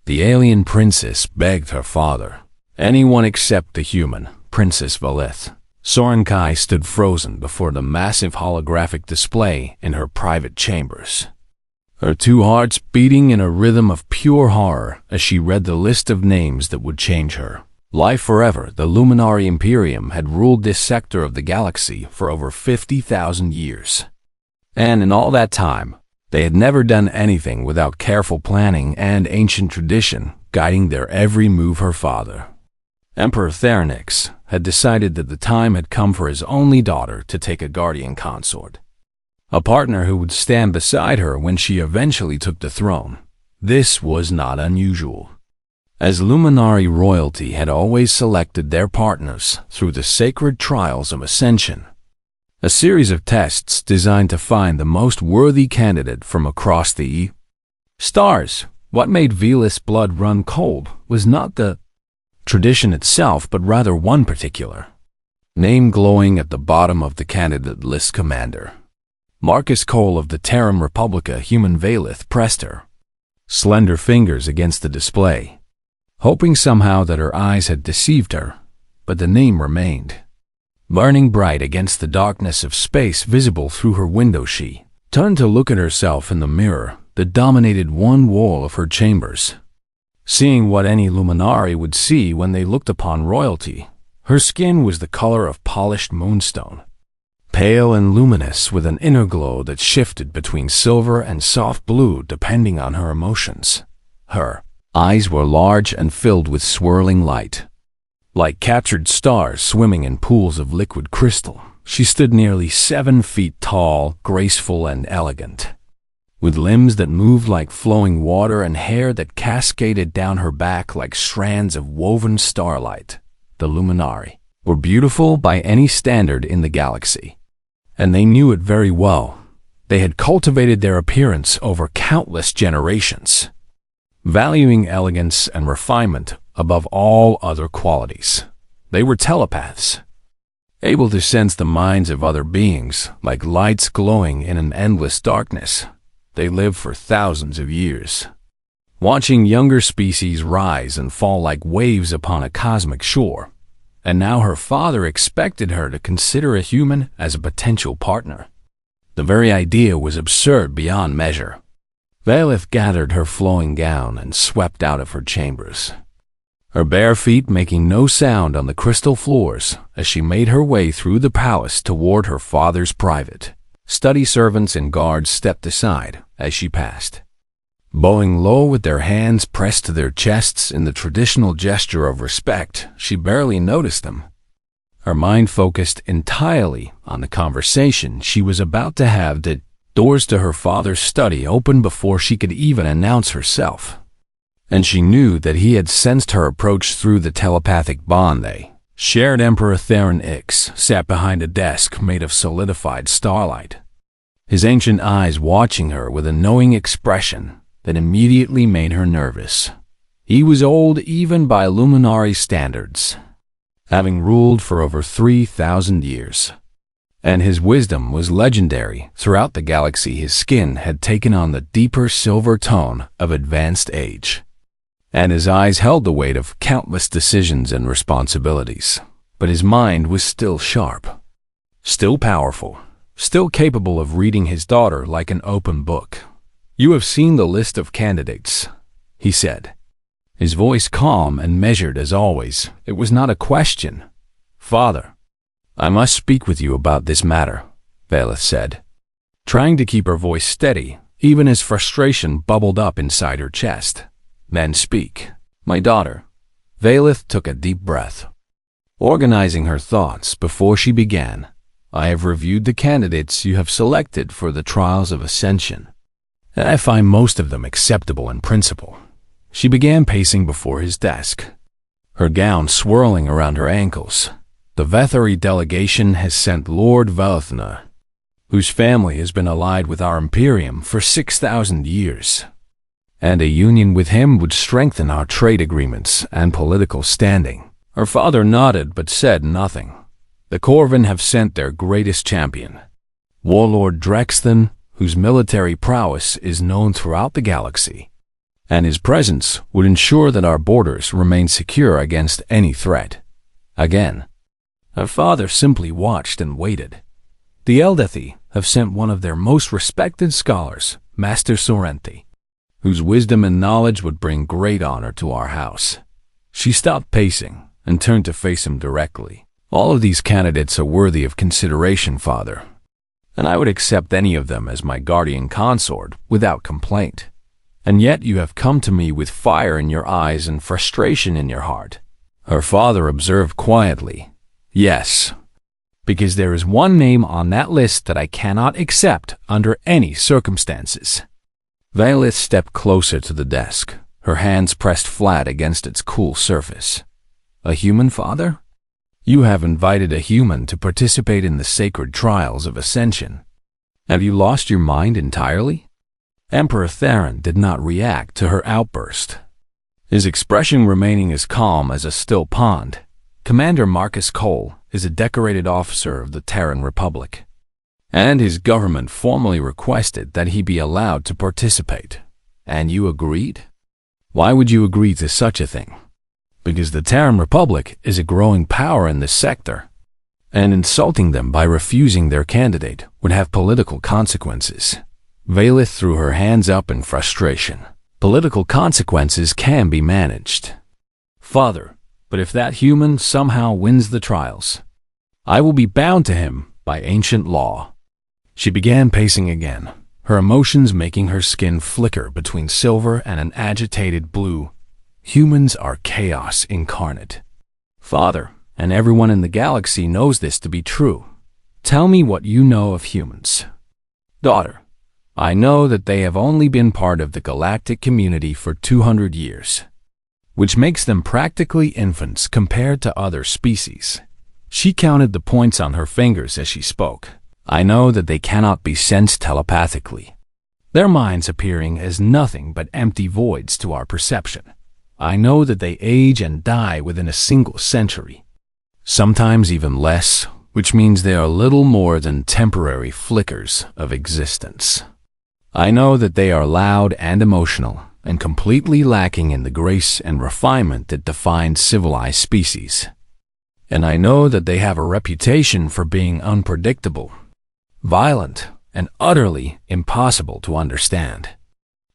The alien princess begged her father, anyone except the human, Princess Valith. Soren Kai stood frozen before the massive holographic display in her private chambers, her two hearts beating in a rhythm of pure horror as she read the list of names that would change her life forever. The Luminary Imperium had ruled this sector of the galaxy for over 50,000 years. And in all that time, they had never done anything without careful planning and ancient tradition guiding their every move. Her father, Emperor Thernix, had decided that the time had come for his only daughter to take a guardian consort, a partner who would stand beside her when she eventually took the throne. This was not unusual, as Luminary royalty had always selected their partners through the sacred trials of ascension, a series of tests designed to find the most worthy candidate from across the stars. What made Velis' blood run cold was not the tradition itself, but rather one particular name glowing at the bottom of the candidate list. Commander Marcus Cole of the Terram Republica. Human Valith pressed her slender fingers against the display, hoping somehow that her eyes had deceived her, but the name remained burning bright against the darkness of space visible through her window. She turned to look at herself in the mirror that dominated one wall of her chambers. Seeing what any Luminary would see when they looked upon royalty, her skin was the color of polished moonstone, pale and luminous with an inner glow that shifted between silver and soft blue depending on her emotions. Her eyes were large and filled with swirling light, like captured stars swimming in pools of liquid crystal. She stood nearly 7 feet tall, graceful and elegant, with limbs that moved like flowing water and hair that cascaded down her back like strands of woven starlight. The Luminari were beautiful by any standard in the galaxy, and they knew it very well. They had cultivated their appearance over countless generations, valuing elegance and refinement above all other qualities. They were telepaths, able to sense the minds of other beings like lights glowing in an endless darkness. They lived for thousands of years, watching younger species rise and fall like waves upon a cosmic shore. And now her father expected her to consider a human as a potential partner. The very idea was absurd beyond measure. Valith gathered her flowing gown and swept out of her chambers, her bare feet making no sound on the crystal floors as she made her way through the palace toward her father's private study. Servants and guards stepped aside as she passed, bowing low with their hands pressed to their chests in the traditional gesture of respect. She barely noticed them, her mind focused entirely on the conversation she was about to have. The doors to her father's study opened before she could even announce herself, and she knew that he had sensed her approach through the telepathic bond they shared. Emperor Theron Ix sat behind a desk made of solidified starlight, his ancient eyes watching her with a knowing expression that immediately made her nervous. He was old even by Luminary standards, having ruled for over 3,000 years, and his wisdom was legendary throughout the galaxy. His skin had taken on the deeper silver tone of advanced age, and his eyes held the weight of countless decisions and responsibilities. But his mind was still sharp, still powerful, still capable of reading his daughter like an open book. "You have seen the list of candidates," he said, his voice calm and measured as always. It was not a question. "Father, I must speak with you about this matter," Valith said, trying to keep her voice steady, even as frustration bubbled up inside her chest. "Then speak, my daughter." Valith took a deep breath, organizing her thoughts before she began. "I have reviewed the candidates you have selected for the trials of ascension, and I find most of them acceptable in principle." She began pacing before his desk, her gown swirling around her ankles. "The Vethari delegation has sent Lord Valithna, whose family has been allied with our Imperium for 6,000 years, and a union with him would strengthen our trade agreements and political standing." Her father nodded but said nothing. "The Corvin have sent their greatest champion, Warlord Drexthan, whose military prowess is known throughout the galaxy, and his presence would ensure that our borders remain secure against any threat. Again, her father simply watched and waited. The Eldathi have sent one of their most respected scholars, Master Sorrenti, whose wisdom and knowledge would bring great honor to our house. She stopped pacing and turned to face him directly. All of these candidates are worthy of consideration, Father, and I would accept any of them as my guardian consort without complaint. And yet you have come to me with fire in your eyes and frustration in your heart. Her father observed quietly. Yes, because there is one name on that list that I cannot accept under any circumstances. Vaelith stepped closer to the desk, her hands pressed flat against its cool surface. A human, Father? You have invited a human to participate in the sacred trials of ascension. Have you lost your mind entirely? Emperor Theron did not react to her outburst, his expression remaining as calm as a still pond. Commander Marcus Cole is a decorated officer of the Terran Republic, and his government formally requested that he be allowed to participate. And you agreed? Why would you agree to such a thing? Because the Terran Republic is a growing power in this sector, and insulting them by refusing their candidate would have political consequences. Vaelith threw her hands up in frustration. Political consequences can be managed, Father, but if that human somehow wins the trials, I will be bound to him by ancient law. She began pacing again, her emotions making her skin flicker between silver and an agitated blue. Humans are chaos incarnate. Father, and everyone in the galaxy knows this to be true. Tell me what you know of humans. Daughter, I know that they have only been part of the galactic community for 200 years, which makes them practically infants compared to other species. She counted the points on her fingers as she spoke. I know that they cannot be sensed telepathically, their minds appearing as nothing but empty voids to our perception. I know that they age and die within a single century, sometimes even less, which means they are little more than temporary flickers of existence. I know that they are loud and emotional, and completely lacking in the grace and refinement that define civilized species. And I know that they have a reputation for being unpredictable, violent, and utterly impossible to understand.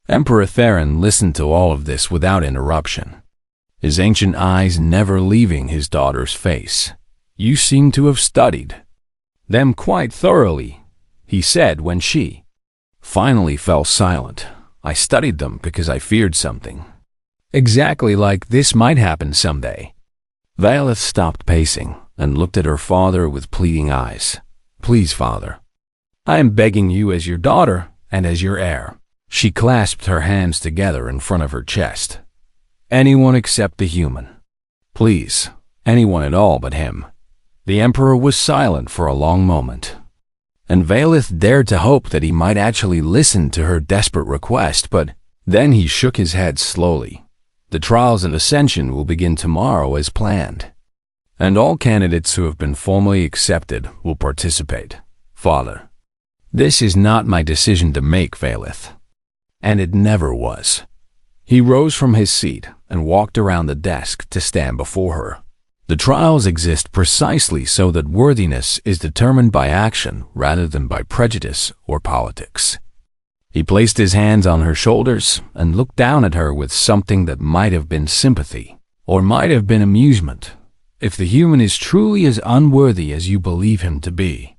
Emperor Theron listened to all of this without interruption, his ancient eyes never leaving his daughter's face. You seem to have studied them quite thoroughly, he said when she finally fell silent. I studied them because I feared something exactly like this might happen someday. Vaelith stopped pacing and looked at her father with pleading eyes. Please, Father, I am begging you as your daughter and as your heir. She clasped her hands together in front of her chest. Anyone except the human. Please, anyone at all but him. The Emperor was silent for a long moment, and Vaelith dared to hope that he might actually listen to her desperate request, but then he shook his head slowly. The trials of ascension will begin tomorrow as planned, and all candidates who have been formally accepted will participate. Father, this is not my decision to make, Vaelith, and it never was. He rose from his seat and walked around the desk to stand before her. The trials exist precisely so that worthiness is determined by action rather than by prejudice or politics. He placed his hands on her shoulders and looked down at her with something that might have been sympathy or might have been amusement. If the human is truly as unworthy as you believe him to be,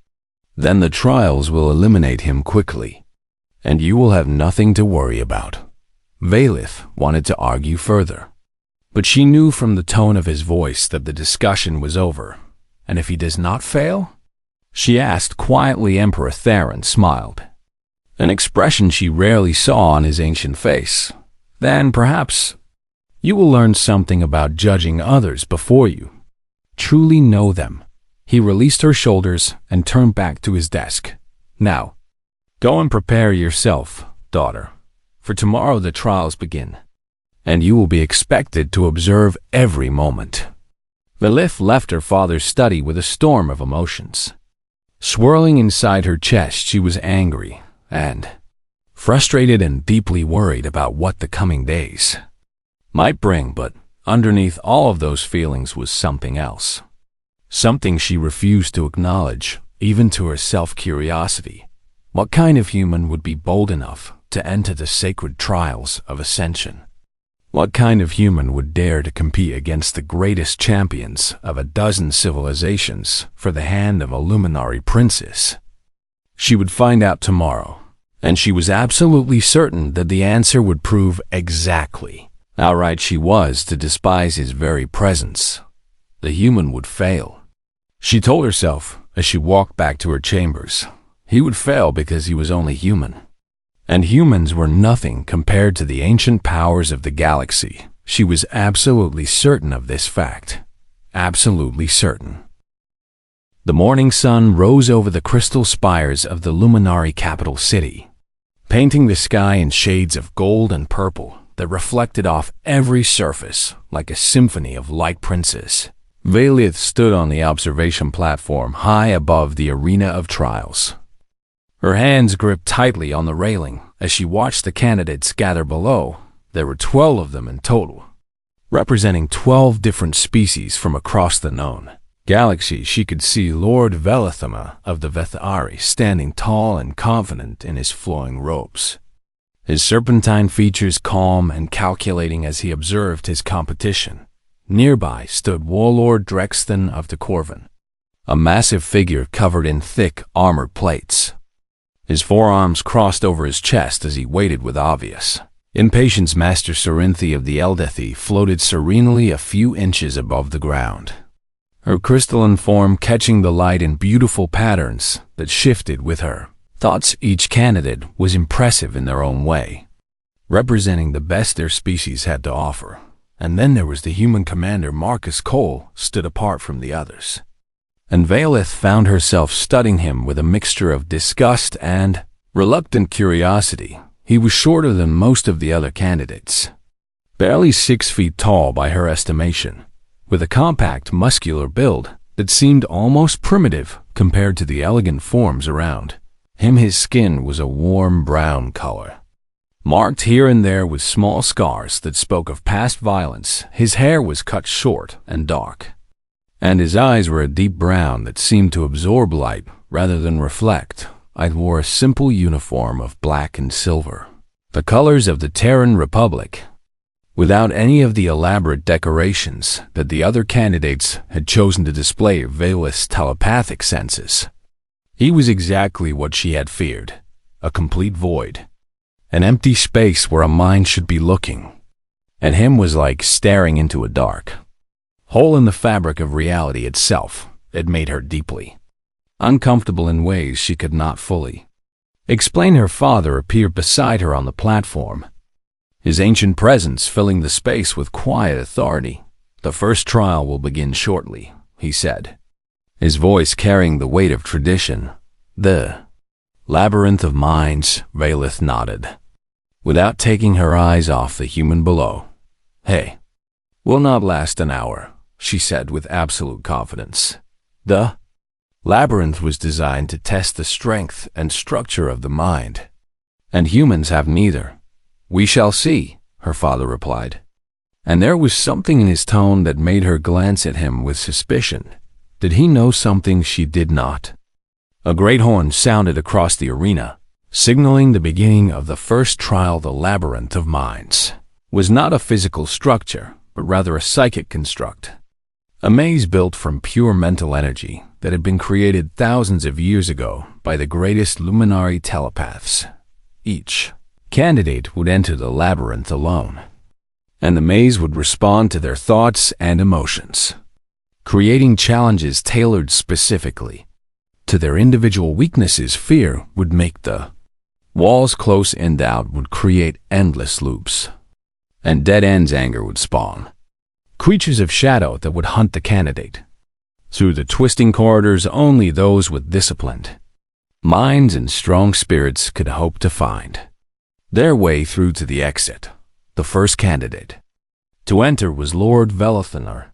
then the trials will eliminate him quickly, and you will have nothing to worry about. Vaelith wanted to argue further, but she knew from the tone of his voice that the discussion was over. And if he does not fail? She asked quietly. Emperor Theron smiled, an expression she rarely saw on his ancient face. Then perhaps you will learn something about judging others before you truly know them. He released her shoulders and turned back to his desk. Now, go and prepare yourself, daughter, for tomorrow the trials begin, and you will be expected to observe every moment. Vaelith left her father's study with a storm of emotions. Swirling inside her chest, she was angry and frustrated and deeply worried about what the coming days might bring, but underneath all of those feelings was something else. Something she refused to acknowledge, even to her self-curiosity. What kind of human would be bold enough to enter the sacred trials of ascension? What kind of human would dare to compete against the greatest champions of a dozen civilizations for the hand of a luminary princess? She would find out tomorrow, and she was absolutely certain that the answer would prove exactly how right she was to despise his very presence. The human would fail. She told herself as she walked back to her chambers. He would fail because he was only human. And humans were nothing compared to the ancient powers of the galaxy. She was absolutely certain of this fact. Absolutely certain. The morning sun rose over the crystal spires of the luminary capital city, painting the sky in shades of gold and purple that reflected off every surface like a symphony of light princes. Valith stood on the observation platform high above the arena of trials. Her hands gripped tightly on the railing as she watched the candidates gather below. There were 12 of them in total, representing 12 different species from across the known galaxy. She could see Lord Velithama of the Vethari standing tall and confident in his flowing robes, his serpentine features calm and calculating as he observed his competition. Nearby stood Warlord Drexton of the Corvin, a massive figure covered in thick, armored plates. His forearms crossed over his chest as he waited with obvious impatience. Master Cerinthy of the Eldethi floated serenely a few inches above the ground, her crystalline form catching the light in beautiful patterns that shifted with her thoughts. Each candidate was impressive in their own way, representing the best their species had to offer. And then there was the human commander. Marcus Cole stood apart from the others, and Valith found herself studying him with a mixture of disgust and reluctant curiosity. He was shorter than most of the other candidates, barely 6 feet tall by her estimation, with a compact, muscular build that seemed almost primitive compared to the elegant forms around him. His skin was a warm brown color, marked here and there with small scars that spoke of past violence. His hair was cut short and dark, and his eyes were a deep brown that seemed to absorb light rather than reflect. I wore a simple uniform of black and silver, the colors of the Terran Republic, without any of the elaborate decorations that the other candidates had chosen to display Valith's telepathic senses. He was exactly what she had feared, a complete void, an empty space where a mind should be looking, and him was like staring into a dark hole in the fabric of reality itself. It made her deeply uncomfortable in ways she could not fully explain. Her father appeared beside her on the platform, his ancient presence filling the space with quiet authority. "The first trial will begin shortly," he said, his voice carrying the weight of tradition. "The labyrinth of minds," Valith nodded, without taking her eyes off the human below. "Hey, will not last an hour," she said with absolute confidence. "The labyrinth was designed to test the strength and structure of the mind, and humans have neither." "We shall see," her father replied, and there was something in his tone that made her glance at him with suspicion. Did he know something she did not? A great horn sounded across the arena, signaling the beginning of the first trial. The labyrinth of minds was not a physical structure, but rather a psychic construct, a maze built from pure mental energy that had been created thousands of years ago by the greatest luminary telepaths. Each candidate would enter the labyrinth alone, and the maze would respond to their thoughts and emotions, creating challenges tailored specifically to their individual weaknesses. Fear would make the walls close, and doubt would create endless loops, and dead ends. Anger would spawn creatures of shadow that would hunt the candidate. Through the twisting corridors, only those with disciplined minds and strong spirits could hope to find their way through to the exit. The first candidate to enter was Lord Velithanar,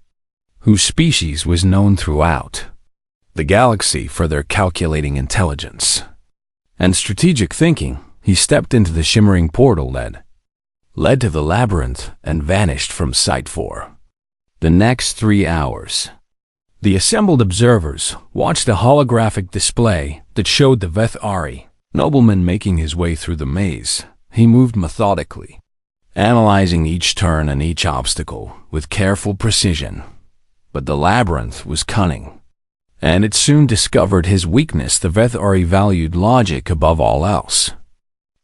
whose species was known throughout the galaxy for their calculating intelligence and strategic thinking. He stepped into the shimmering portal that led to the labyrinth and vanished from sight for the next 3 hours. The assembled observers watched a holographic display that showed the Vethari nobleman making his way through the maze. He moved methodically, analyzing each turn and each obstacle with careful precision. But the labyrinth was cunning, and it soon discovered his weakness. The Vethari valued logic above all else,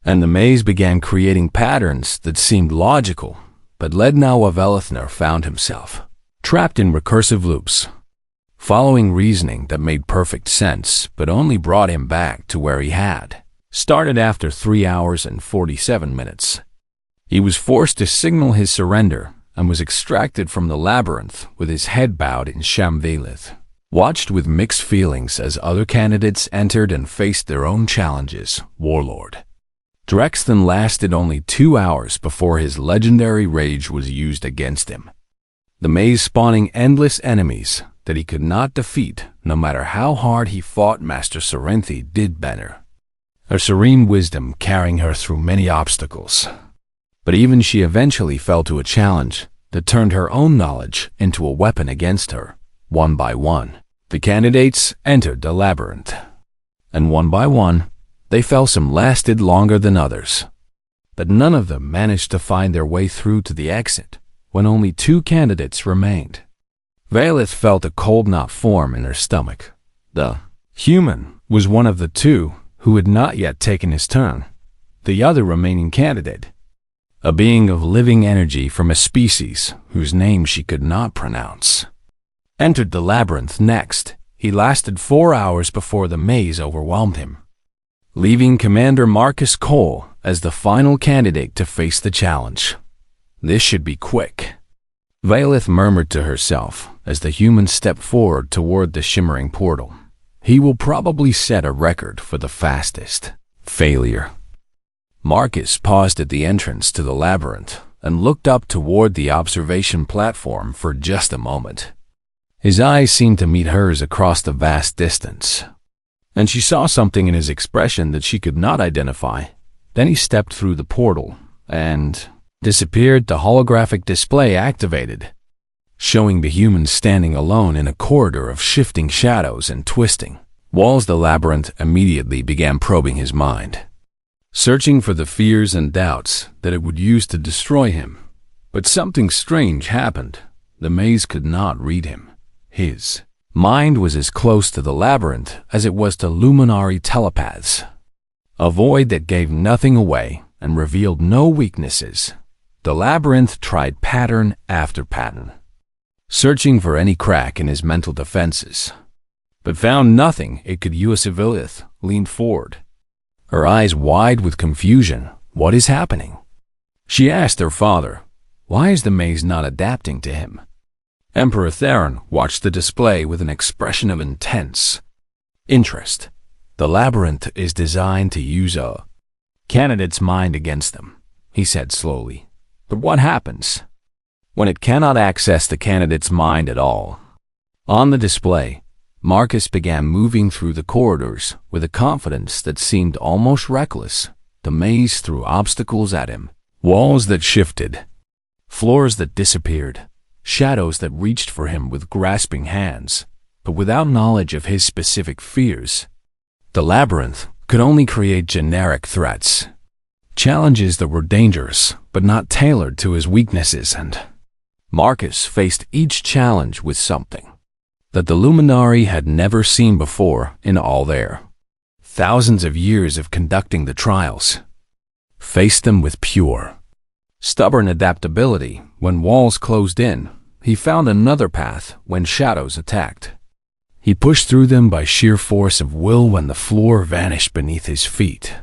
and the maze began creating patterns that seemed logical, but Lednow of Elithner found himself trapped in recursive loops, following reasoning that made perfect sense but only brought him back to where he had started after 3 hours and 47 minutes. He was forced to signal his surrender and was extracted from the labyrinth with his head bowed in Shamvelith, watched with mixed feelings as other candidates entered and faced their own challenges. Warlord Drexton lasted only 2 hours before his legendary rage was used against him, the maze spawning endless enemies that he could not defeat no matter how hard he fought. Master Serenthi did better, her serene wisdom carrying her through many obstacles. But even she eventually fell to a challenge that turned her own knowledge into a weapon against her. One by one, the candidates entered the labyrinth, and one by one, they fell. Some lasted longer than others, but none of them managed to find their way through to the exit when only 2 candidates remained. Valeth felt a cold knot form in her stomach. The human was one of the 2 who had not yet taken his turn. The other remaining candidate, a being of living energy from a species whose name she could not pronounce, entered the labyrinth next. He lasted 4 hours before the maze overwhelmed him, leaving Commander Marcus Cole as the final candidate to face the challenge. This should be quick, Valeth murmured to herself as the human stepped forward toward the shimmering portal. He will probably set a record for the fastest. Failure. Marcus paused at the entrance to the labyrinth and looked up toward the observation platform for just a moment. His eyes seemed to meet hers across the vast distance, and she saw something in his expression that she could not identify. Then he stepped through the portal and disappeared. The holographic display activated, showing the human standing alone in a corridor of shifting shadows and twisting walls. The labyrinth immediately began probing his mind, searching for the fears and doubts that it would use to destroy him. But something strange happened. The maze could not read him. His mind was as close to the labyrinth as it was to luminary telepaths, a void that gave nothing away and revealed no weaknesses. The labyrinth tried pattern after pattern, searching for any crack in his mental defenses, but found nothing it could use. Civilith leaned forward, her eyes wide with confusion. What is happening? She asked her father. Why is the maze not adapting to him? Emperor Theron watched the display with an expression of intense interest. The labyrinth is designed to use a candidate's mind against them, he said slowly. But what happens when it cannot access the candidate's mind at all? On the display, Marcus began moving through the corridors with a confidence that seemed almost reckless. The maze threw obstacles at him, walls that shifted, floors that disappeared, shadows that reached for him with grasping hands. But without knowledge of his specific fears, the labyrinth could only create generic threats, challenges that were dangerous but not tailored to his weaknesses. And Marcus faced each challenge with something that the Luminari had never seen before in all their thousands of years of conducting the trials. Faced them with pure, stubborn adaptability. When walls closed in, he found another path. When shadows attacked, he pushed through them by sheer force of will. When the floor vanished beneath his feet,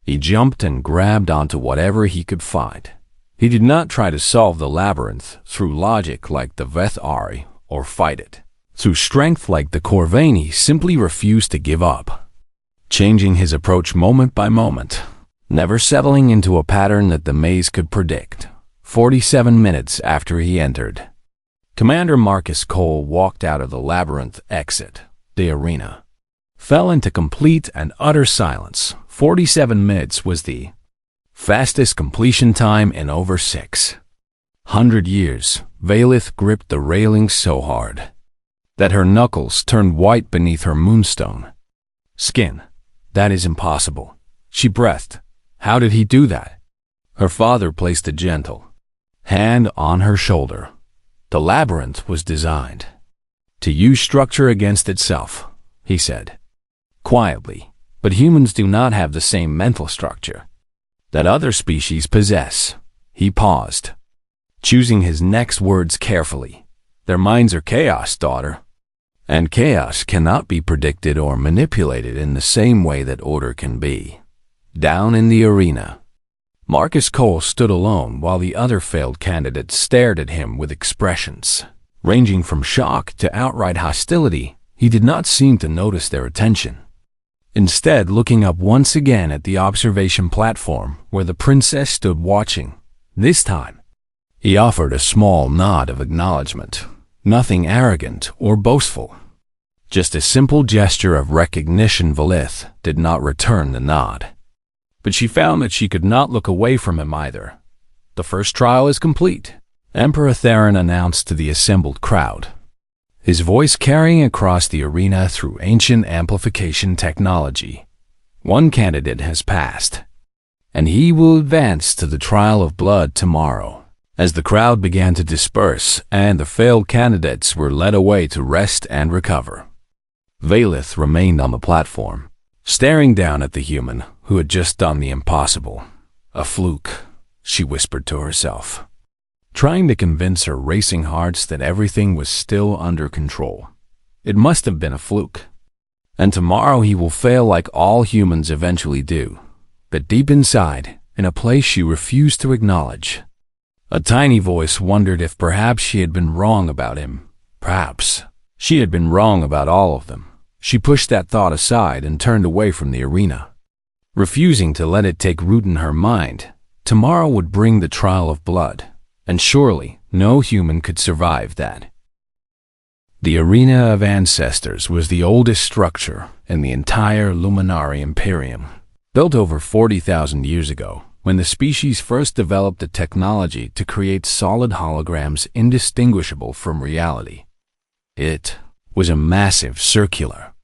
he jumped and grabbed onto whatever he could find. He did not try to solve the labyrinth through logic like the Vethari or fight it through strength like the Corvain. He simply refused to give up, changing his approach moment by moment, never settling into a pattern that the maze could predict. 47 minutes after he entered, Commander Marcus Cole walked out of the labyrinth exit. The arena fell into complete and utter silence. 47 minutes was the fastest completion time in over 600 years. Valith gripped the railing so hard that her knuckles turned white beneath her moonstone skin. That is impossible, she breathed. How did he do that? Her father placed a gentle hand on her shoulder. The labyrinth was designed to use structure against itself, he said quietly. But humans do not have the same mental structure that other species possess. He paused, choosing his next words carefully. Their minds are chaos, daughter. And chaos cannot be predicted or manipulated in the same way that order can be. Down in the arena, Marcus Cole stood alone while the other failed candidates stared at him with expressions ranging from shock to outright hostility. He did not seem to notice their attention. Instead, looking up once again at the observation platform where the princess stood watching. This time, he offered a small nod of acknowledgement. Nothing arrogant or boastful. Just a simple gesture of recognition. Valith did not return the nod. But she found that she could not look away from him either. The first trial is complete, Emperor Theron announced to the assembled crowd, his voice carrying across the arena through ancient amplification technology. One candidate has passed, and he will advance to the trial of blood tomorrow. As the crowd began to disperse and the failed candidates were led away to rest and recover, Valith remained on the platform, staring down at the human who had just done the impossible. A fluke, she whispered to herself, trying to convince her racing hearts that everything was still under control. It must have been a fluke. And tomorrow he will fail like all humans eventually do. But deep inside, in a place she refused to acknowledge, a tiny voice wondered if perhaps she had been wrong about him. Perhaps she had been wrong about all of them. She pushed that thought aside and turned away from the arena, refusing to let it take root in her mind. Tomorrow would bring the trial of blood, and surely no human could survive that. The Arena of Ancestors was the oldest structure in the entire Luminari Imperium, built over 40,000 years ago, when the species first developed the technology to create solid holograms indistinguishable from reality. It was a massive circular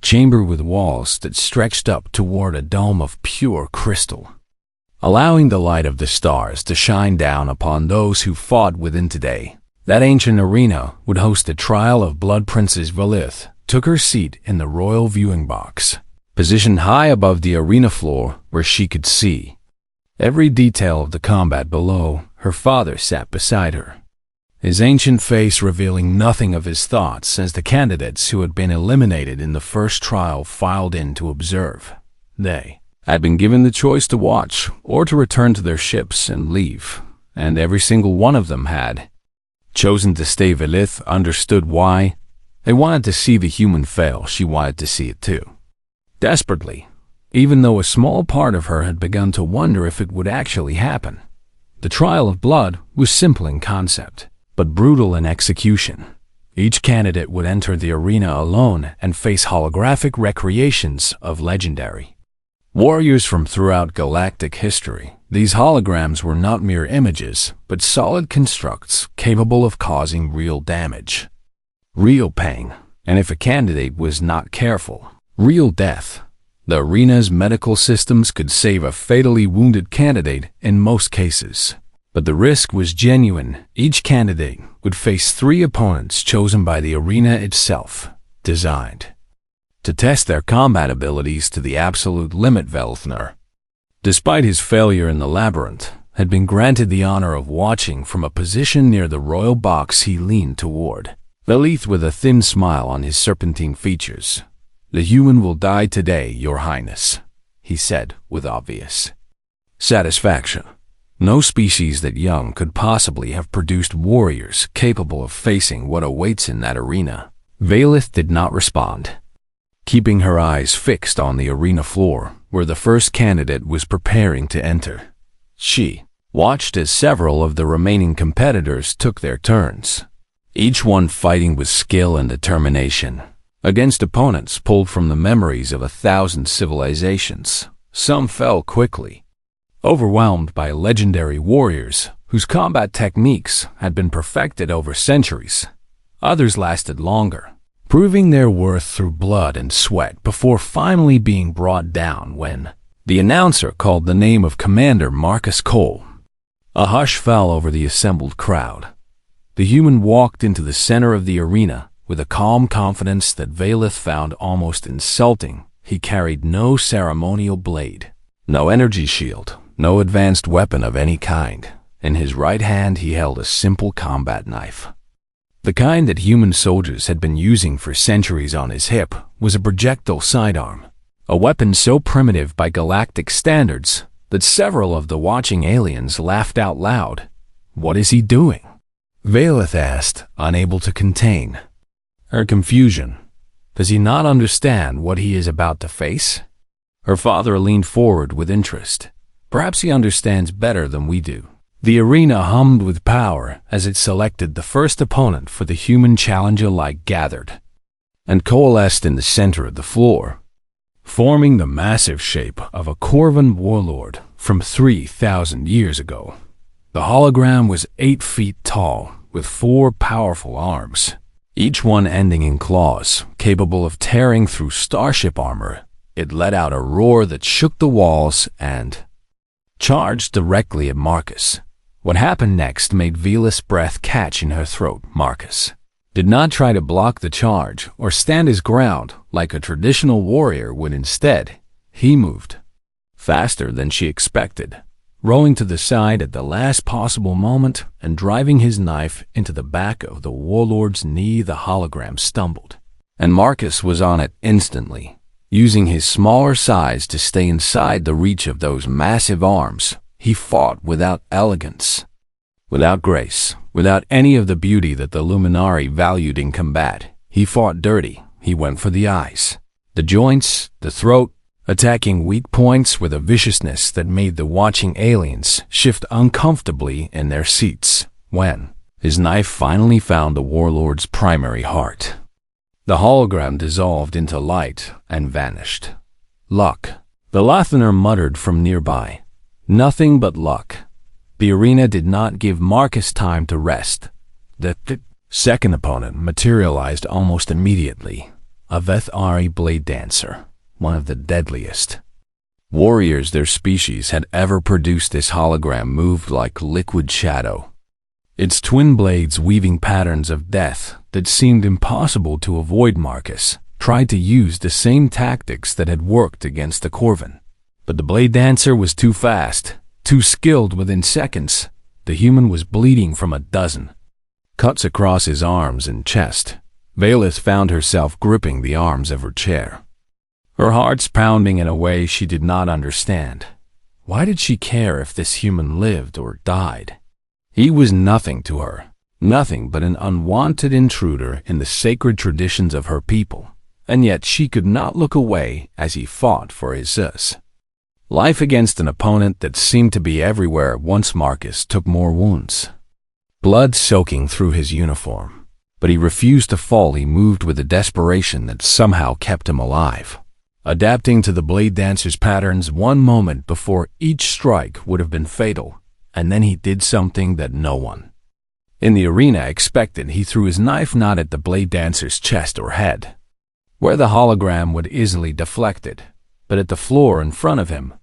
chamber with walls that stretched up toward a dome of pure crystal, allowing the light of the stars to shine down upon those who fought within. Today, that ancient arena would host the trial of blood. Princess Valith took her seat in the royal viewing box, positioned high above the arena floor where she could see every detail of the combat below. Her father sat beside her, his ancient face revealing nothing of his thoughts as the candidates who had been eliminated in the first trial filed in to observe. They had been given the choice to watch or to return to their ships and leave, and every single one of them had chosen to stay. Valith understood why. They wanted to see the human fail. She wanted to see it too, desperately, even though a small part of her had begun to wonder if it would actually happen. The trial of blood was simple in concept, but brutal in execution. Each candidate would enter the arena alone and face holographic recreations of legendary warriors from throughout galactic history. These holograms were not mere images, but solid constructs capable of causing real damage, real pain, and if a candidate was not careful, real death. The arena's medical systems could save a fatally wounded candidate in most cases, but the risk was genuine. Each candidate would face 3 opponents chosen by the arena itself, designed to test their combat abilities to the absolute limit. Velthner, despite his failure in the labyrinth, had been granted the honor of watching from a position near the royal box. He leaned toward Valith with a thin smile on his serpentine features. "The human will die today, Your Highness," he said with obvious satisfaction. No species that young could possibly have produced warriors capable of facing what awaits in that arena. Valith did not respond, keeping her eyes fixed on the arena floor where the first candidate was preparing to enter. She watched as several of the remaining competitors took their turns, each one fighting with skill and determination against opponents pulled from the memories of 1,000 civilizations. Some fell quickly, overwhelmed by legendary warriors whose combat techniques had been perfected over centuries. Others lasted longer, proving their worth through blood and sweat before finally being brought down when the announcer called the name of Commander Marcus Cole. A hush fell over the assembled crowd. The human walked into the center of the arena with a calm confidence that Valeth found almost insulting. He carried no ceremonial blade, no energy shield, no advanced weapon of any kind. In his right hand he held a simple combat knife. The kind that human soldiers had been using for centuries. On his hip was a projectile sidearm, a weapon so primitive by galactic standards that several of the watching aliens laughed out loud. "What is he doing?" Valeth asked, unable to contain her confusion. "Does he not understand what he is about to face?" Her father leaned forward with interest. "Perhaps he understands better than we do." The arena hummed with power as it selected the first opponent for the human challenger like gathered and coalesced in the center of the floor, forming the massive shape of a Corvan warlord from 3,000 years ago. The hologram was 8 feet tall, with 4 powerful arms, each one ending in claws, capable of tearing through starship armor. It let out a roar that shook the walls and charged directly at Marcus. What happened next made Veleth's breath catch in her throat. Marcus did not try to block the charge or stand his ground like a traditional warrior would. Instead, he moved faster than she expected, rolling to the side at the last possible moment and driving his knife into the back of the warlord's knee. The hologram stumbled, and Marcus was on it instantly, using his smaller size to stay inside the reach of those massive arms. He fought without elegance, without grace, without any of the beauty that the Luminari valued in combat. He fought dirty. He went for the eyes, the joints, the throat, attacking weak points with a viciousness that made the watching aliens shift uncomfortably in their seats. When his knife finally found the warlord's primary heart, the hologram dissolved into light and vanished. "Luck," the Lathaner muttered from nearby. "Nothing but luck." The arena did not give Marcus time to rest. The second opponent materialized almost immediately, a Vethari blade dancer, one of the deadliest warriors their species had ever produced. This hologram moved like liquid shadow, its twin blades weaving patterns of death that seemed impossible to avoid. Marcus tried to use the same tactics that had worked against the Corvan, but the blade dancer was too fast, too skilled. Within seconds, the human was bleeding from a dozen cuts across his arms and chest. Valeth found herself gripping the arms of her chair, her heart's pounding in a way she did not understand. Why did she care if this human lived or died? He was nothing to her, nothing but an unwanted intruder in the sacred traditions of her people, and yet she could not look away as he fought for his life against an opponent that seemed to be everywhere. Once Marcus took more wounds, blood soaking through his uniform, but he refused to fall. He moved with a desperation that somehow kept him alive, adapting to the blade dancer's patterns one moment before each strike would have been fatal. And then he did something that no one in the arena expected. He threw his knife not at the blade dancer's chest or head, where the hologram would easily deflect it, but at the floor in front of him.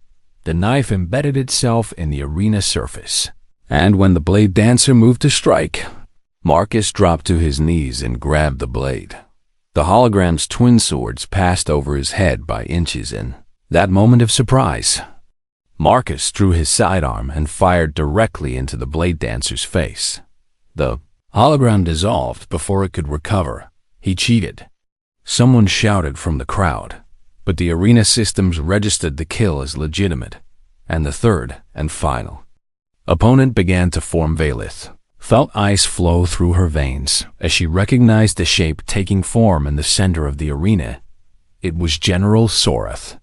The knife embedded itself in the arena surface, and when the blade dancer moved to strike, Marcus dropped to his knees and grabbed the blade. The hologram's twin swords passed over his head by inches. In that moment of surprise, Marcus drew his sidearm and fired directly into the blade dancer's face. The hologram dissolved before it could recover. He cheated, someone shouted from the crowd, but the arena systems registered the kill as legitimate, and the third and final opponent began to form. Valeth felt ice flow through her veins as she recognized the shape taking form in the center of the arena. It was General Sorath,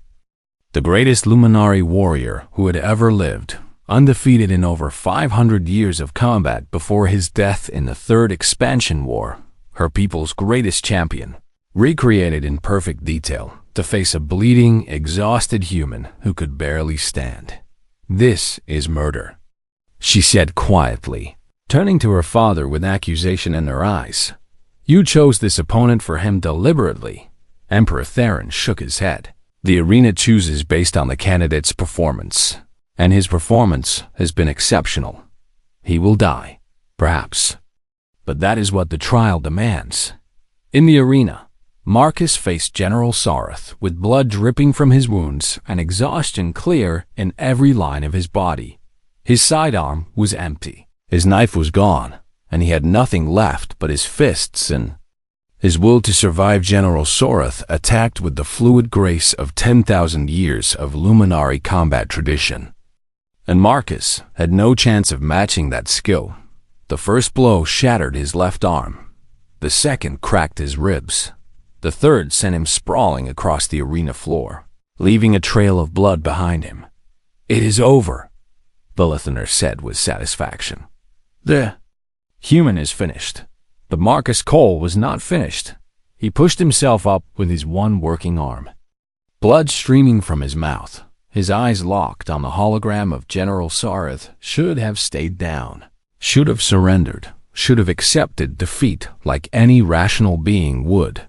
the greatest Luminari warrior who had ever lived, undefeated in over 500 years of combat before his death in the Third Expansion War, her people's greatest champion, recreated in perfect detail to face a bleeding, exhausted human who could barely stand. "This is murder," she said quietly, turning to her father with accusation in her eyes. "You chose this opponent for him deliberately." Emperor Theron shook his head. "The arena chooses based on the candidate's performance, and his performance has been exceptional. He will die, perhaps, but that is what the trial demands." In the arena, Marcus faced General Sareth with blood dripping from his wounds and exhaustion clear in every line of his body. His sidearm was empty. His knife was gone, and he had nothing left but his fists and his will to survive. General Sareth attacked with the fluid grace of 10,000 years of luminary combat tradition, and Marcus had no chance of matching that skill. The first blow shattered his left arm. The second cracked his ribs. The third sent him sprawling across the arena floor, leaving a trail of blood behind him. "It is over," Belithner said with satisfaction. "The human is finished." But Marcus Cole was not finished. He pushed himself up with his one working arm. Blood streaming from his mouth, his eyes locked on the hologram of General Sareth, should have stayed down, should have surrendered, should have accepted defeat like any rational being would.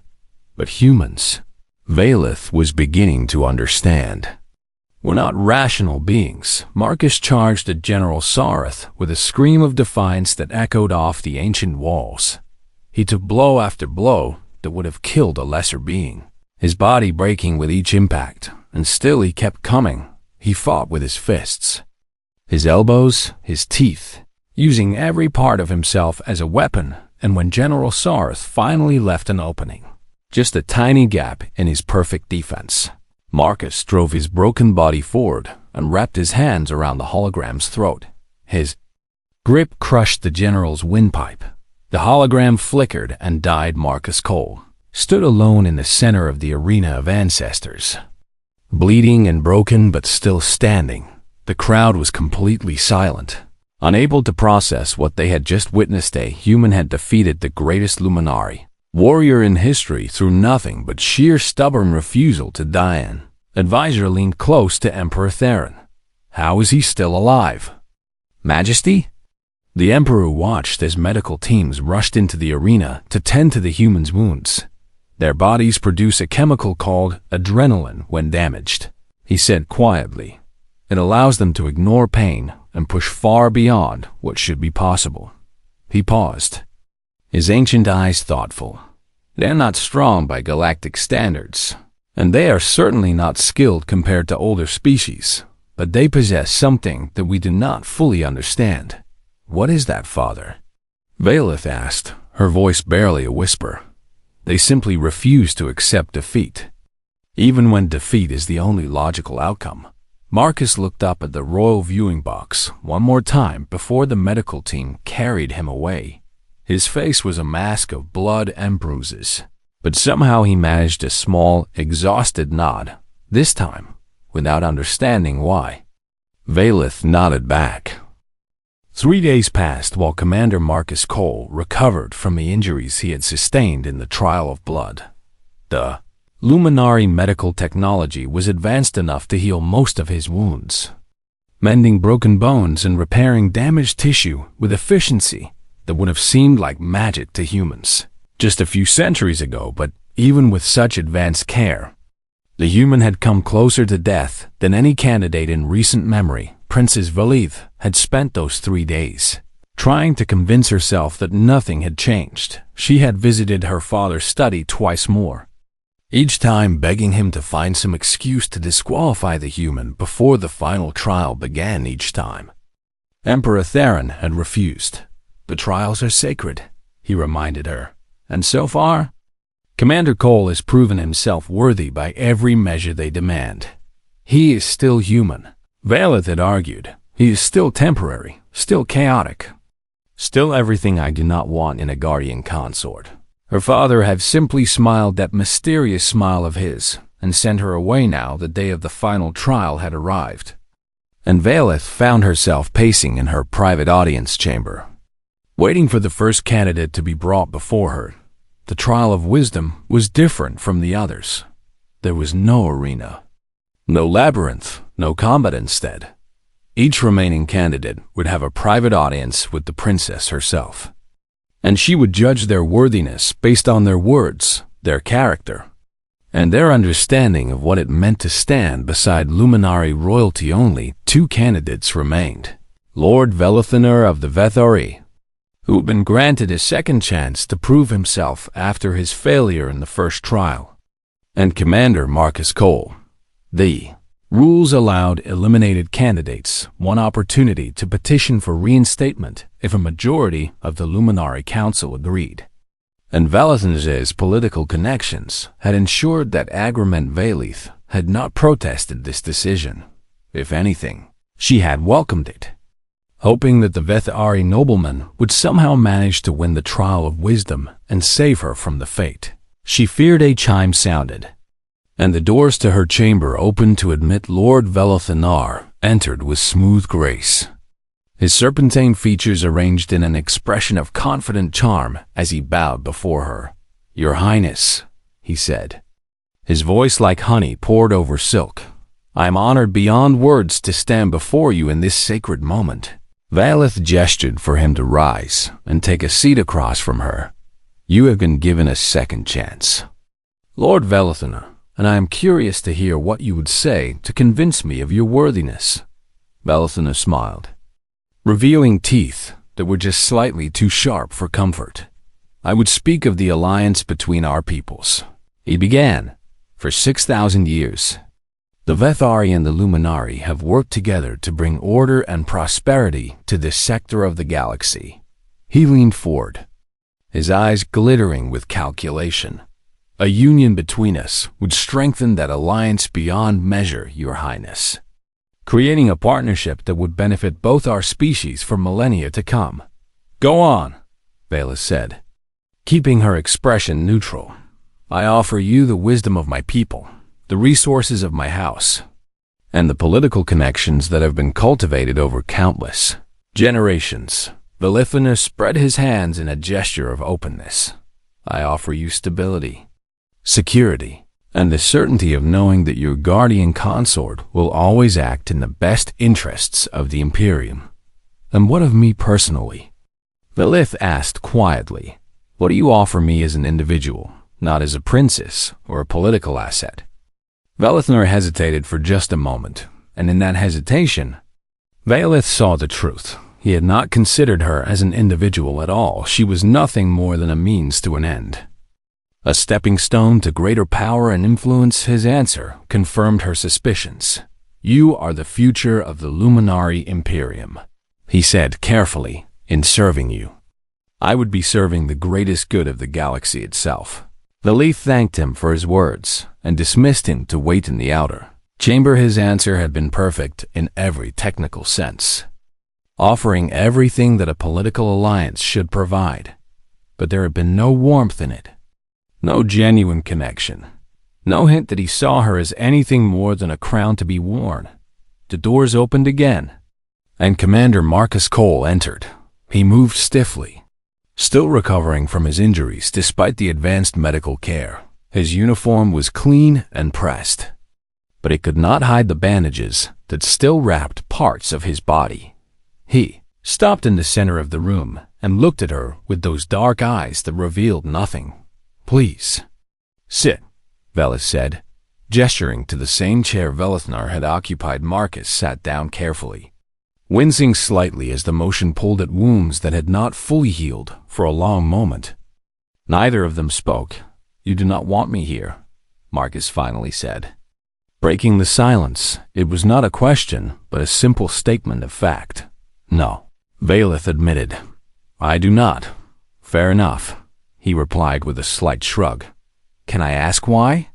But humans, Valeth was beginning to understand, were not rational beings. Marcus charged at General Sareth with a scream of defiance that echoed off the ancient walls. He took blow after blow that would have killed a lesser being, his body breaking with each impact, and still he kept coming. He fought with his fists, his elbows, his teeth, using every part of himself as a weapon. And when General Sareth finally left an opening, just a tiny gap in his perfect defense, Marcus drove his broken body forward and wrapped his hands around the hologram's throat. His grip crushed the general's windpipe. The hologram flickered and died. Marcus Cole stood alone in the center of the arena of ancestors, bleeding and broken but still standing. The crowd was completely silent, unable to process what they had just witnessed. A human had defeated the greatest luminary warrior in history through nothing but sheer stubborn refusal to die. An advisor leaned close to Emperor Theron. "How is he still alive, Majesty?" The Emperor watched as medical teams rushed into the arena to tend to the human's wounds. Their bodies produce a chemical called adrenaline when damaged, he said quietly. It allows them to ignore pain and push far beyond what should be possible. He paused, his ancient eyes thoughtful. "They're not strong by galactic standards, and they are certainly not skilled compared to older species, but they possess something that we do not fully understand." "What is that, Father?" Valeth asked, her voice barely a whisper. "They simply refuse to accept defeat, even when defeat is the only logical outcome." Marcus looked up at the royal viewing box one more time before the medical team carried him away. His face was a mask of blood and bruises, but somehow he managed a small, exhausted nod, this time without understanding why. Valeth nodded back. 3 days passed while Commander Marcus Cole recovered from the injuries he had sustained in the trial of blood. The luminary medical technology was advanced enough to heal most of his wounds, mending broken bones and repairing damaged tissue with efficiency that would have seemed like magic to humans just a few centuries ago. But even with such advanced care, the human had come closer to death than any candidate in recent memory. Princess Valeth had spent those 3 days trying to convince herself that nothing had changed. She had visited her father's study twice more, each time begging him to find some excuse to disqualify the human before the final trial began. Each time, Emperor Theron had refused. "The trials are sacred," he reminded her, "and so far, Commander Cole has proven himself worthy by every measure they demand. He is still human." Valeth had argued. "He is still temporary, still chaotic, still everything I do not want in a guardian consort." Her father had simply smiled that mysterious smile of his and sent her away now the day of the final trial had arrived. And Valeth found herself pacing in her private audience chamber, waiting for the first candidate to be brought before her. The trial of wisdom was different from the others. There was no arena, no labyrinth, no combat instead. Each remaining candidate would have a private audience with the princess herself, and she would judge their worthiness based on their words, their character, and their understanding of what it meant to stand beside Luminari royalty. Only 2 candidates remained: Lord Velathaner of the Vethari, who had been granted a second chance to prove himself after his failure in the first trial, and Commander Marcus Cole. The rules allowed eliminated candidates one opportunity to petition for reinstatement if a majority of the Luminari Council agreed, and Velathaner's political connections had ensured that Agrement Valith had not protested this decision. If anything, she had welcomed it, hoping that the Vethari nobleman would somehow manage to win the trial of wisdom and save her from the fate. She feared a chime sounded, and the doors to her chamber opened to admit Lord Velathaner entered with smooth grace, his serpentine features arranged in an expression of confident charm as he bowed before her. "Your Highness," he said, his voice like honey poured over silk, "I am honored beyond words to stand before you in this sacred moment." Valith gestured for him to rise and take a seat across from her. "You have been given a second chance, Lord Velathaner, and I am curious to hear what you would say to convince me of your worthiness." Velathaner smiled, revealing teeth that were just slightly too sharp for comfort. "I would speak of the alliance between our peoples," he began. "For 6,000 years, the Vethari and the Luminari have worked together to bring order and prosperity to this sector of the galaxy." He leaned forward, his eyes glittering with calculation. "A union between us would strengthen that alliance beyond measure, Your Highness, creating a partnership that would benefit both our species for millennia to come." "Go on," Valith said, keeping her expression neutral. "I offer you the wisdom of my people, the resources of my house, and the political connections that have been cultivated over countless generations." Velathaner spread his hands in a gesture of openness. "I offer you stability, security, and the certainty of knowing that your guardian consort will always act in the best interests of the Imperium." "And what of me personally?" Valith asked quietly. "What do you offer me as an individual, not as a princess or a political asset?" Velathaner hesitated for just a moment, and in that hesitation, Valith saw the truth. He had not considered her as an individual at all. She was nothing more than a means to an end, a stepping stone to greater power and influence. His answer confirmed her suspicions. "You are the future of the Luminari Imperium," he said carefully. "In serving you, I would be serving the greatest good of the galaxy itself." Valith thanked him for his words and dismissed him to wait in the outer chamber. His answer had been perfect in every technical sense, offering everything that a political alliance should provide, but there had been no warmth in it, no genuine connection, no hint that he saw her as anything more than a crown to be worn. The doors opened again, and Commander Marcus Cole entered. He moved stiffly, still recovering from his injuries despite the advanced medical care. His uniform was clean and pressed, but it could not hide the bandages that still wrapped parts of his body. He stopped in the center of the room and looked at her with those dark eyes that revealed nothing. "Please, sit," Valith said, gesturing to the same chair Velathaner had occupied. Marcus sat down carefully, wincing slightly as the motion pulled at wounds that had not fully healed for a long moment. Neither of them spoke. "You do not want me here," Marcus finally said. Breaking the silence, it was not a question, but a simple statement of fact. "No," Valith admitted. "I do not." "Fair enough," he replied with a slight shrug. "Can I ask why?"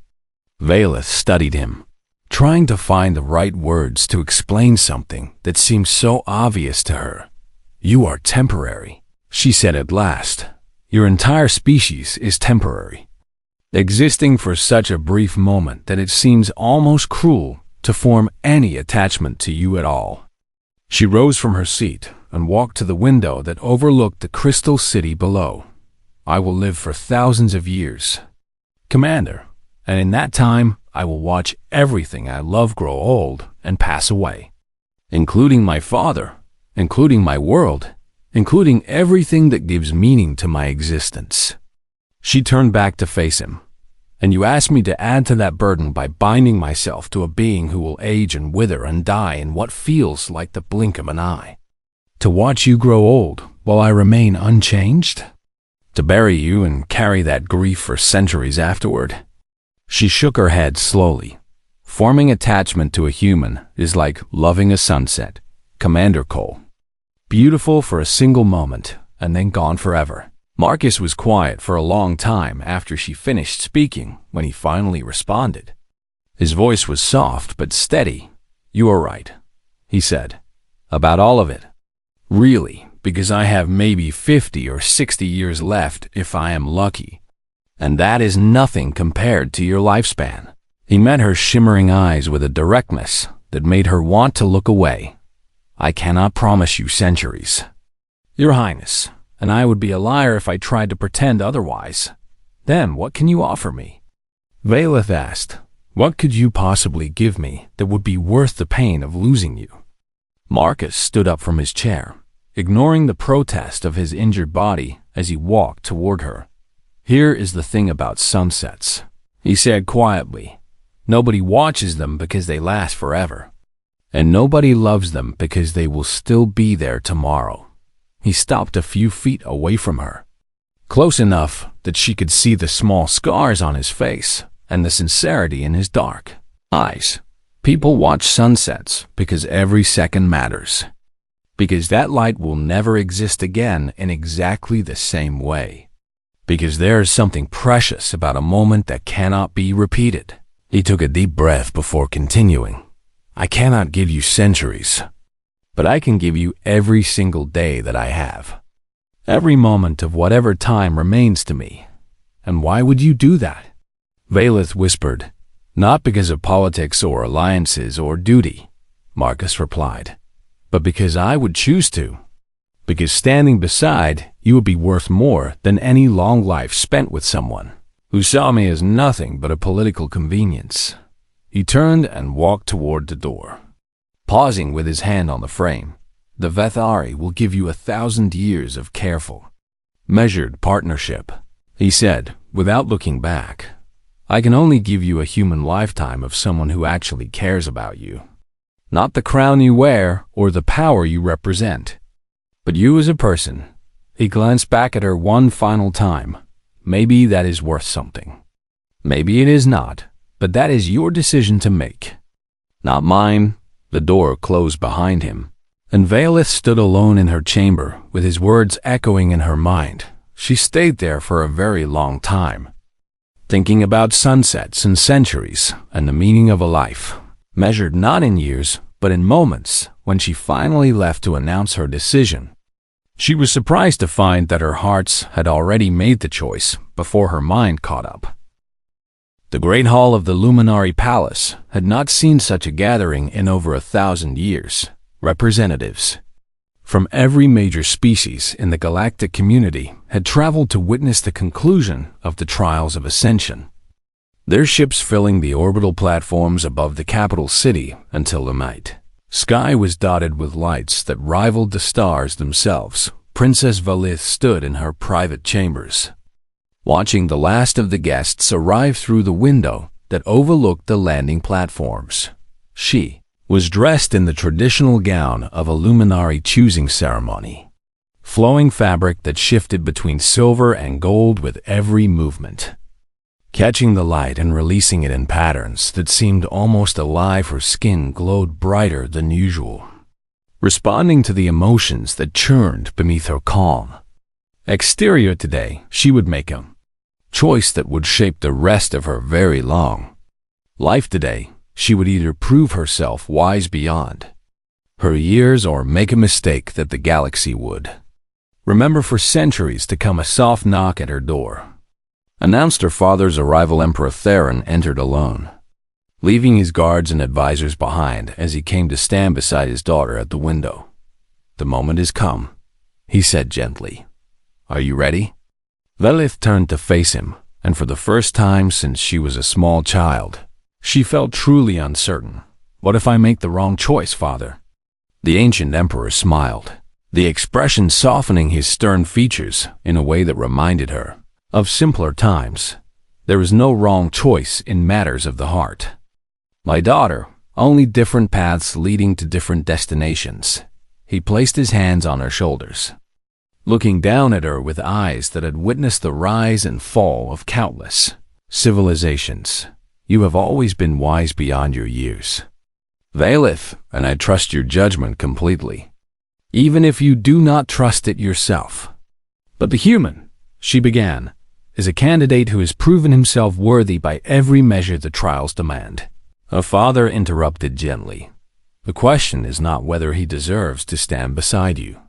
Valith studied him, trying to find the right words to explain something that seemed so obvious to her. "You are temporary," she said at last. "Your entire species is temporary, existing for such a brief moment that it seems almost cruel to form any attachment to you at all." She rose from her seat and walked to the window that overlooked the crystal city below. "I will live for thousands of years, Commander, and in that time I will watch everything I love grow old and pass away, including my father, including my world, including everything that gives meaning to my existence." She turned back to face him. "And you asked me to add to that burden by binding myself to a being who will age and wither and die in what feels like the blink of an eye. To watch you grow old while I remain unchanged? To bury you and carry that grief for centuries afterward?" She shook her head slowly. "Forming attachment to a human is like loving a sunset, Commander Cole. Beautiful for a single moment and then gone forever." Marcus was quiet for a long time after she finished speaking when he finally responded. His voice was soft but steady. "You are right," he said, "about all of it. Really, because I have maybe 50 or 60 years left if I am lucky. And that is nothing compared to your lifespan." He met her shimmering eyes with a directness that made her want to look away. "I cannot promise you centuries, Your Highness, and I would be a liar if I tried to pretend otherwise. Then what can you offer me?" Valeth asked. "What could you possibly give me that would be worth the pain of losing you?" Marcus stood up from his chair, ignoring the protest of his injured body as he walked toward her. "Here is the thing about sunsets," he said quietly. "Nobody watches them because they last forever. And nobody loves them because they will still be there tomorrow." He stopped a few feet away from her, close enough that she could see the small scars on his face and the sincerity in his dark eyes. "People watch sunsets because every second matters. Because that light will never exist again in exactly the same way. Because there is something precious about a moment that cannot be repeated." He took a deep breath before continuing. "I cannot give you centuries, but I can give you every single day that I have. Every moment of whatever time remains to me. And why would you do that?" Valeth whispered. "Not because of politics or alliances or duty," Marcus replied, "but because I would choose to. Because standing beside you would be worth more than any long life spent with someone who saw me as nothing but a political convenience." He turned and walked toward the door, pausing with his hand on the frame. "The Vethari will give you 1,000 years of careful, measured partnership," he said, without looking back. "I can only give you a human lifetime of someone who actually cares about you. Not the crown you wear or the power you represent, but you as a person." He glanced back at her one final time. "Maybe that is worth something. Maybe it is not, but that is your decision to make, not mine." The door closed behind him, and Valeth stood alone in her chamber with his words echoing in her mind. She stayed there for a very long time, thinking about sunsets and centuries and the meaning of a life, measured not in years, but in moments. When she finally left to announce her decision, she was surprised to find that her heart had already made the choice before her mind caught up. The great hall of the Luminary Palace had not seen such a gathering in over 1,000 years. Representatives from every major species in the galactic community had traveled to witness the conclusion of the trials of ascension, their ships filling the orbital platforms above the capital city until the night sky was dotted with lights that rivaled the stars themselves. Princess Valith stood in her private chambers, watching the last of the guests arrive through the window that overlooked the landing platforms. She was dressed in the traditional gown of a luminary choosing ceremony, flowing fabric that shifted between silver and gold with every movement, catching the light and releasing it in patterns that seemed almost alive. Her skin glowed brighter than usual, responding to the emotions that churned beneath her calm exterior. Today, she would make a choice that would shape the rest of her very long life. Today, she would either prove herself wise beyond her years or make a mistake that the galaxy would remember for centuries to come. A soft knock at her door announced her father's arrival. Emperor Theron entered alone, leaving his guards and advisors behind as he came to stand beside his daughter at the window. "The moment has come," he said gently. "Are you ready?" Valith turned to face him, and for the first time since she was a small child, She felt truly uncertain. What if I make the wrong choice, Father? The ancient emperor smiled, the expression softening his stern features in a way that reminded her of simpler times. There is no wrong choice in matters of the heart. My daughter, only different paths leading to different destinations. He placed his hands on her shoulders, looking down at her with eyes that had witnessed the rise and fall of countless civilizations. You have always been wise beyond your years, Valith, and I trust your judgment completely, even if you do not trust it yourself. But the human, she began, is a candidate who has proven himself worthy by every measure the trials demand. Her father interrupted gently. The question is not whether he deserves to stand beside you,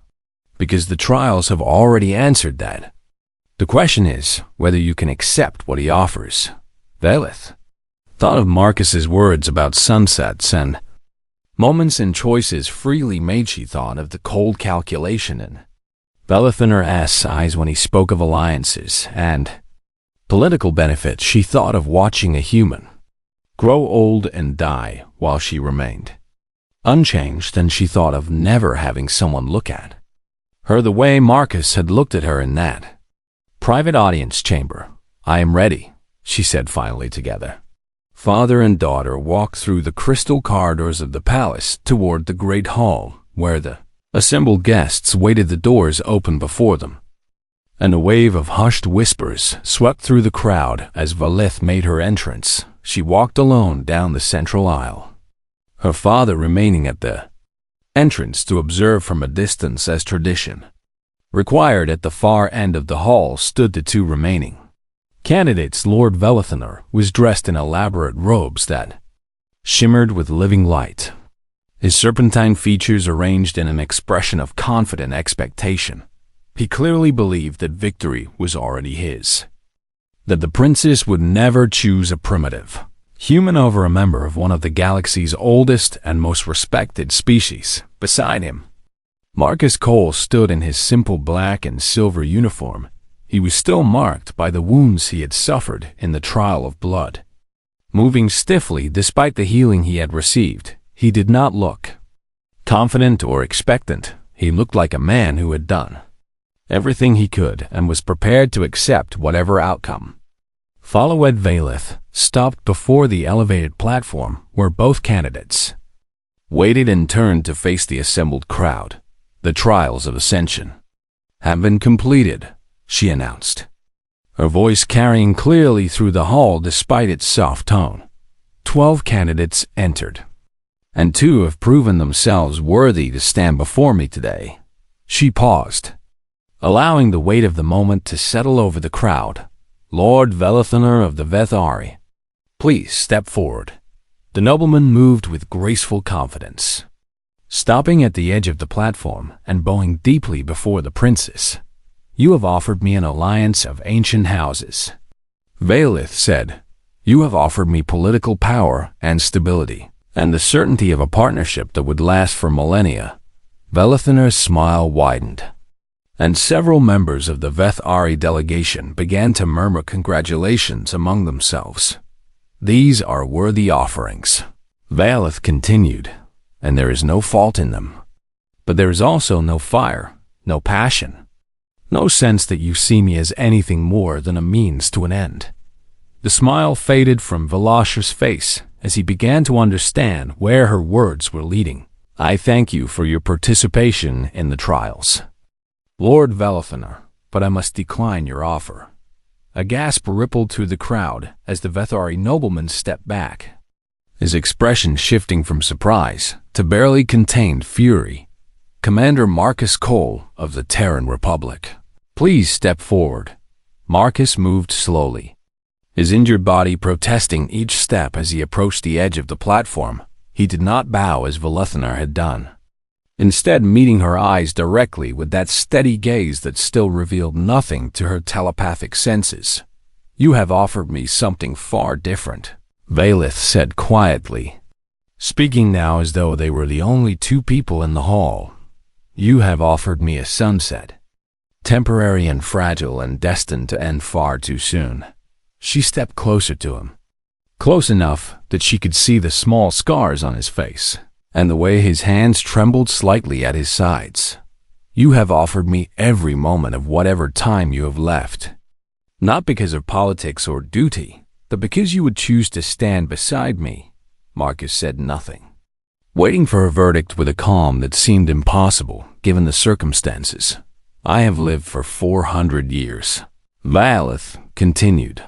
because the trials have already answered that. The question is whether you can accept what he offers. Valith thought of Marcus's words about sunsets and moments and choices freely made. She thought of the cold calculation in Valith in her eyes when he spoke of alliances and political benefits. She thought of watching a human grow old and die while she remained unchanged, and she thought of never having someone look at her the way Marcus had looked at her in that private audience chamber. I am ready, she said finally together. Father and daughter walked through the crystal corridors of the palace toward the great hall where the assembled guests waited. The doors opened before them, and a wave of hushed whispers swept through the crowd as Valith made her entrance. She walked alone down the central aisle, her father remaining at the entrance to observe from a distance as tradition required. At the far end of the hall stood the two remaining candidates. Lord Velithaner was dressed in elaborate robes that shimmered with living light, his serpentine features arranged in an expression of confident expectation. He clearly believed that victory was already his, that the princess would never choose a primitive human over a member of one of the galaxy's oldest and most respected species. Beside him, Marcus Cole stood in his simple black and silver uniform. He was still marked by the wounds he had suffered in the trial of blood. Moving stiffly despite the healing he had received, he did not look confident or expectant. He looked like a man who had done everything he could and was prepared to accept whatever outcome. Followed Valith stopped before the elevated platform where both candidates waited and turned to face the assembled crowd. The trials of ascension have been completed, she announced, her voice carrying clearly through the hall despite its soft tone. 12 candidates entered, and 2 have proven themselves worthy to stand before me today. She paused, allowing the weight of the moment to settle over the crowd. Lord Velithaner of the Vethari, please step forward. The nobleman moved with graceful confidence, stopping at the edge of the platform and bowing deeply before the princess. You have offered me an alliance of ancient houses, Valith said. You have offered me political power and stability, and the certainty of a partnership that would last for millennia. Velithaner's smile widened, and several members of the Vethari delegation began to murmur congratulations among themselves. These are worthy offerings, Valith continued, and there is no fault in them. But there is also no fire, no passion, no sense that you see me as anything more than a means to an end. The smile faded from Velasher's face as he began to understand where her words were leading. I thank you for your participation in the trials, Lord Velithaner, but I must decline your offer. A gasp rippled through the crowd as the Vethari nobleman stepped back, his expression shifting from surprise to barely contained fury. Commander Marcus Cole of the Terran Republic, please step forward. Marcus moved slowly, his injured body protesting each step as he approached the edge of the platform. He did not bow as Velithaner had done, instead meeting her eyes directly with that steady gaze that still revealed nothing to her telepathic senses. You have offered me something far different, Valith said quietly, speaking now as though they were the only 2 people in the hall. You have offered me a sunset, temporary and fragile and destined to end far too soon. She stepped closer to him, close enough that she could see the small scars on his face, and the way his hands trembled slightly at his sides. "You have offered me every moment of whatever time you have left. Not because of politics or duty, but because you would choose to stand beside me." Marcus said nothing, waiting for a verdict with a calm that seemed impossible given the circumstances. "I have lived for 400 years, Valeth continued,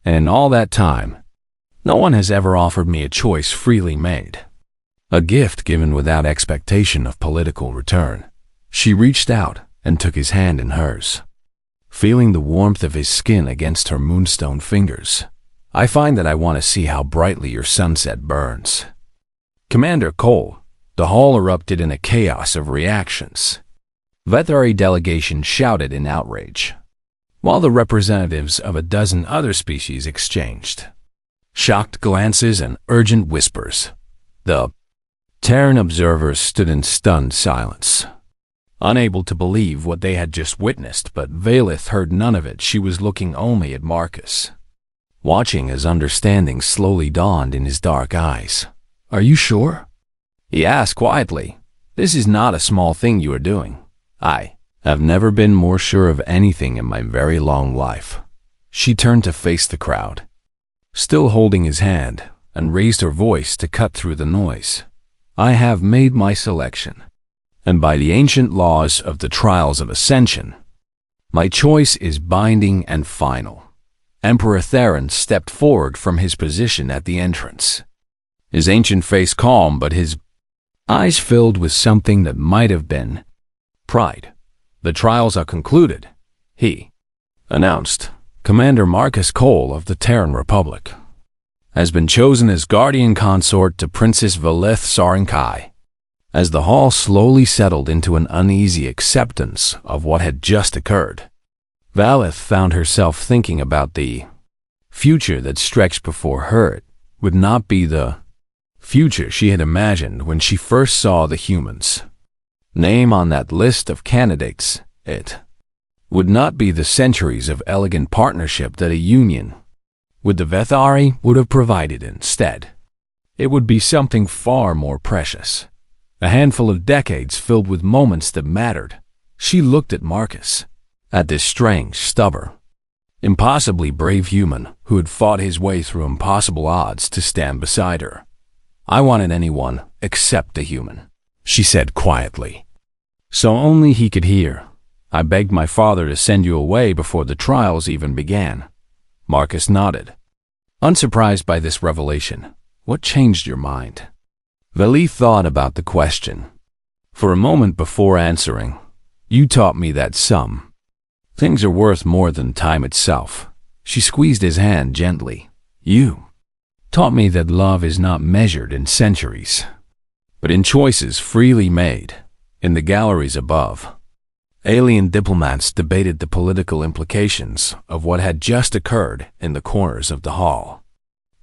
"and in all that time, no one has ever offered me a choice freely made, a gift given without expectation of political return." She reached out and took his hand in hers, feeling the warmth of his skin against her moonstone fingers. "I find that I want to see how brightly your sunset burns." "Commander Cole," the hall erupted in a chaos of reactions. Veterinary delegation shouted in outrage, while the representatives of a dozen other species exchanged shocked glances and urgent whispers. The Terran observers stood in stunned silence, unable to believe what they had just witnessed, but Valeth heard none of it. She was looking only at Marcus, watching as understanding slowly dawned in his dark eyes. "Are you sure?" he asked quietly. "This is not a small thing you are doing." "I have never been more sure of anything in my very long life." She turned to face the crowd, still holding his hand, and raised her voice to cut through the noise. "I have made my selection, and by the ancient laws of the trials of ascension, my choice is binding and final." Emperor Theron stepped forward from his position at the entrance, his ancient face calm but his eyes filled with something that might have been pride. "The trials are concluded," he announced. "Commander Marcus Cole of the Terran Republic has been chosen as guardian consort to Princess Valeth Sarenkai." As the hall slowly settled into an uneasy acceptance of what had just occurred, Valeth found herself thinking about the future that stretched before her. It would not be the future she had imagined when she first saw the humans' name on that list of candidates. It would not be the centuries of elegant partnership that a union with the Vethari would have provided instead. It would be something far more precious, a handful of decades filled with moments that mattered. She looked at Marcus, at this strange, stubborn, impossibly brave human who had fought his way through impossible odds to stand beside her. "I wanted anyone except a human," she said quietly, so only he could hear. "I begged my father to send you away before the trials even began." Marcus nodded, unsurprised by this revelation. "What changed your mind?" Vali thought about the question for a moment before answering. "You taught me that some things are worth more than time itself." She squeezed his hand gently. "You taught me that love is not measured in centuries, but in choices freely made." In the galleries above, alien diplomats debated the political implications of what had just occurred in the corners of the hall.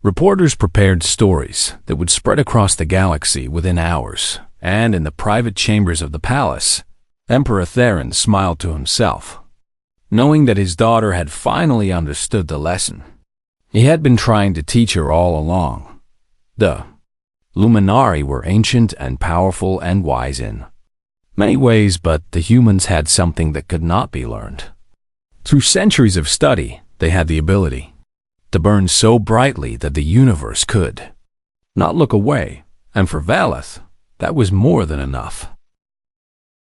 Reporters prepared stories that would spread across the galaxy within hours, and in the private chambers of the palace, Emperor Theron smiled to himself, knowing that his daughter had finally understood the lesson he had been trying to teach her all along. The Luminari were ancient and powerful and wise in many ways, but the humans had something that could not be learned. Through centuries of study, they had the ability to burn so brightly that the universe could not look away, and for Valeth, that was more than enough.